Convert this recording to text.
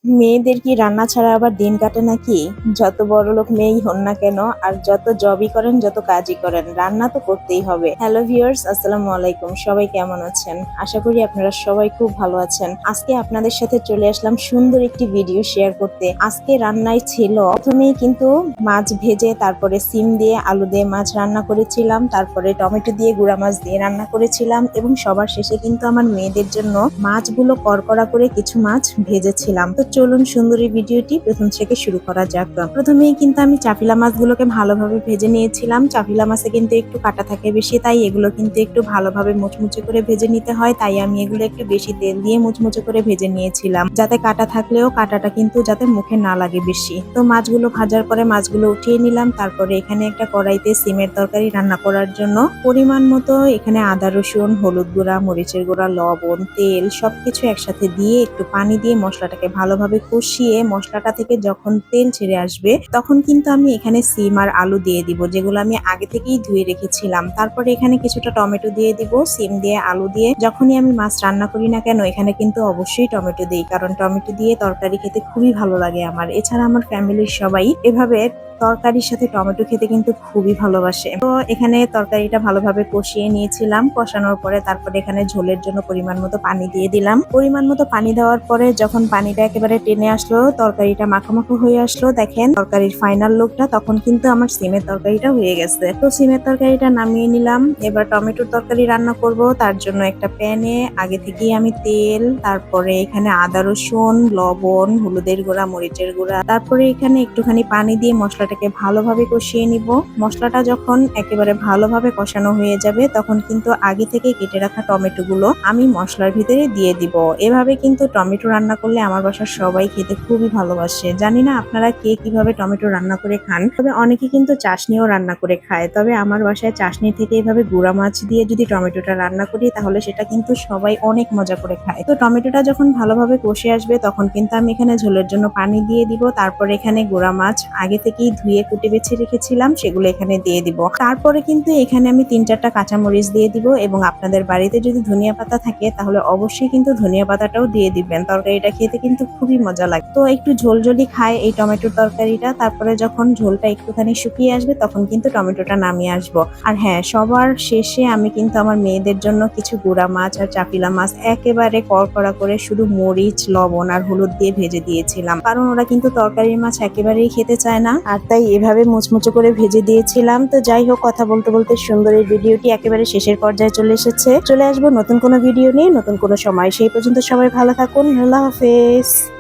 মেয়েদের কি রান্না ছাড়া আবার দিন কাটে নাকি? যত বড়লোক মেয়েই হন না কেন আর যত জবই করেন যত কাজই করেন রান্না তো করতেই হবে। হ্যালো ভিউয়ার্স, আসসালামু আলাইকুম। সবাই কেমন আছেন? আশা করি আপনারা সবাই খুব ভালো আছেন। আজকে আপনাদের সাথে চলে আসলাম সুন্দর একটি ভিডিও শেয়ার করতে। আজকে রান্নায় ছিল প্রথমেই কিন্তু মাছ ভেজে, তারপরে সিম দিয়ে আলু দিয়ে মাছ রান্না করেছিলাম, তারপরে টমেটো দিয়ে গুঁড়া মাছ দিয়ে রান্না করেছিলাম এবং সবার শেষে কিন্তু আমার মেয়েদের জন্য মাছগুলো কড়কড়া করে কিছু মাছ ভেজেছিলাম। তো চলুন সুন্দরী ভিডিওটি প্রথম থেকে শুরু করা যাক। প্রথমেই কিন্তু আমি চাপিলা মাছগুলোকে ভালোভাবে ভেজে নিয়েছিলাম। চাপিলা মাছে কিন্তু একটু কাটা থাকে বেশি, তাই এগুলো কিন্তু একটু ভালোভাবে মুচমুচে করে ভেজে নিতে হয়। তাই আমি এগুলো একটু বেশি তেল দিয়ে মুচমুচে করে ভেজে নিয়েছিলাম, যাতে কাটা থাকলেও কাটাটা কিন্তু যাতে মুখে না লাগে বেশি। তো মাছগুলো ভাজার পরে মাছগুলো উঠিয়ে নিলাম। তারপরে এখানে একটা কড়াইতে সিমের তরকারি রান্না করার জন্য পরিমাণ মতো এখানে আদা রসুন, হলুদ গুঁড়া, মরিচের গুঁড়া, লবণ, তেল সবকিছু একসাথে দিয়ে একটু পানি দিয়ে মশলাটাকে ভালোভাবে কষিয়ে মশলাটা থেকে যখন তেল ছেড়ে আসবে তখন কিন্তু আমি এখানে সিম আর আলু দিয়ে দিব, যেগুলো আমি আগে থেকেই ধুয়ে রেখেছিলাম। তারপরে এখানে কিছুটা টমেটো দিয়ে দিব। সিম দিয়ে আলু দিয়ে যখনই আমি মাছ রান্না করি না কেন এখানে কিন্তু অবশ্যই টমেটো দিই, কারণ টমেটো দিয়ে তরকারি খেতে খুবই ভালো লাগে আমার। এছাড়া আমার ফ্যামিলির সবাই এভাবে তরকারির সাথে টমেটো খেতে কিন্তু খুবই ভালোবাসে। তো এখানে তরকারিটা ভালোভাবে কষিয়ে নিয়েছিলাম। কষানোর পরে তারপরে এখানে ঝোলের জন্য পরিমাণ মতো পানি দিয়ে দিলাম। পরিমাণ মতো পানি দেওয়ার পরে যখন পানিটা একেবারে টেনে আসলো, তরকারিটা মাখামাখো হয়ে আসলো, দেখেন তরকারির ফাইনাল লুকটা, তখন কিন্তু আমার সিমের তরকারিটা হয়ে গেছে। তো সিমের তরকারিটা নামিয়ে নিলাম। এবার টমেটোর তরকারি রান্না করব। তার জন্য একটা প্যানে আগে থেকেই আমি তেল, তারপরে এখানে আদা রসুন, লবণ, হলুদের গুঁড়া, মরিচের গুঁড়া, তারপরে এখানে একটুখানি পানি দিয়ে মশলাটাকে ভালোভাবে কষিয়ে নিব। মশলাটা যখন একেবারে ভালোভাবে কষানো হয়ে যাবে তখন কিন্তু আগে থেকে কেটে রাখা টমেটো গুলো আমি মশলার ভিতরে দিয়ে দিব। এভাবে কিন্তু টমেটো রান্না করলে আমার বাসার সবাই খেতে খুবই ভালোবাসে। জানি না আপনারা কে কিভাবে টমেটো রান্না করে খান, তবে অনেকে কিন্তু চাশনিও রান্না করে খায়। তবে আমার বাসায় চাশনি থেকে এভাবে গুঁড়া মাছ দিয়ে যদি টমেটোটা রান্না করি তাহলে সেটা কিন্তু সবাই অনেক মজা করে খায়। তো টমেটোটা যখন ভালোভাবে কষে আসবে তখন কিন্তু আমি এখানে ঝোলের জন্য পানি দিয়ে দিব। তারপর এখানে গুঁড়া মাছ আগে থেকেই ধুয়ে কুটে বেছে রেখেছিলাম, সেগুলো এখানে দিয়ে দিব। তারপরে কিন্তু এখানে আমি 3-4টা কাঁচামরিচ দিয়ে দিব, এবং আপনাদের বাড়িতে যদি ধনিয়া পাতা থাকে তাহলে অবশ্যই কিন্তু ধনিয়া পাতাটাও দিয়ে দিবেন। তরকারিটা খেতে কিন্তু খুবই মজা লাগে। তো একটু ঝোলঝোলি খায় এই টমেটোর তরকারিটা। তারপরে যখন ঝোলটা একটুখানি শুকিয়ে আসবে তখন কিন্তু টমেটোটা নামিয়ে আসবো। আর হ্যাঁ, সবার শেষে আমি কিন্তু আমার মেয়েদের জন্য কিছু গুঁড়া মাছ আর চাপিলা মাছ একেবারে কড়কড়া করে শুধু মরিচ, লবণ আর হলুদ দিয়ে ভেজে দিয়েছিলাম, কারণ ওরা কিন্তু তরকারির মাছ একেবারেই খেতে চায় না, আর তাই এভাবে মুচমুচে করে ভেজে দিয়েছিলাম। তো যাই হোক, কথা বলতে বলতে সুন্দর এই ভিডিওটি একেবারে শেষের পর্যায়ে চলে এসেছে। চলে আসবো নতুন কোনো ভিডিও নিয়ে নতুন কোনো সময়। সেই পর্যন্ত সবাই ভালো থাকুন। আল্লাহ হাফেজ।